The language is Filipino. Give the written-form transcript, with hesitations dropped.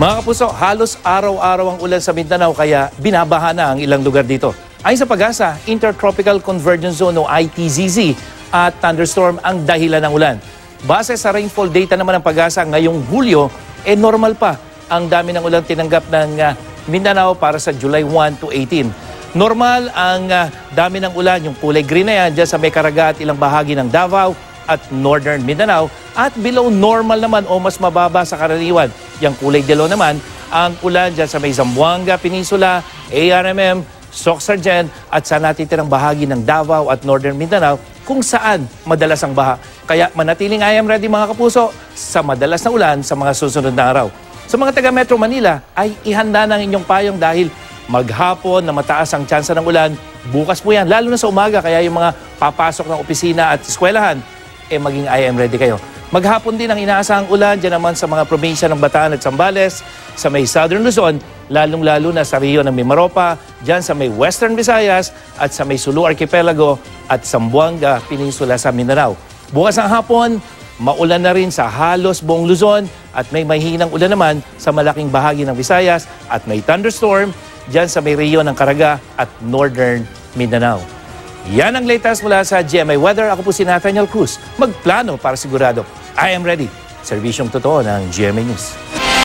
Mga kapuso, halos araw-araw ang ulan sa Mindanao kaya binabaha na ang ilang lugar dito. Ayon sa Pag-asa, Intertropical Convergence Zone o ITZZ at thunderstorm ang dahilan ng ulan. Base sa rainfall data naman ng Pag-asa ngayong Hulyo, normal pa ang dami ng ulan tinanggap ng Mindanao para sa July 1 to 18. Normal ang dami ng ulan, yung kulay green na yan, dyan sa may Caraga at ilang bahagi ng Davao at Northern Mindanao. At below normal naman o mas mababa sa karaniwan, yung kulay dilaw naman, ang ulan dyan sa may Zamboanga Peninsula, ARMM, Soc-Sargent at sa natitirang bahagi ng Davao at Northern Mindanao kung saan madalas ang baha. Kaya manatiling I am ready mga kapuso sa madalas na ulan sa mga susunod na araw. Sa mga taga Metro Manila ay ihanda ng inyong payong dahil maghapon na mataas ang tsansa ng ulan. Bukas po yan, lalo na sa umaga, kaya yung mga papasok ng opisina at eskwelahan, maging I am ready kayo. Maghapon din ang inaasahang ulan dyan naman sa mga probinsya ng Bataan at Zambales, sa may Southern Luzon, lalong-lalo na sa Rio ng Mimaropa, dyan sa may Western Visayas at sa may Sulu Archipelago at Zamboanga Peninsula sa Mindanao. Bukas ng hapon, maulan na rin sa halos buong Luzon at may mahinang ulan naman sa malaking bahagi ng Visayas at may thunderstorm dyan sa may Rio ng Caraga at Northern Mindanao. Yan ang latest mula sa GMA Weather. Ako po si Nathaniel Cruz. Magplano para sigurado. I am ready. Serbisyong totoo ng GMA News.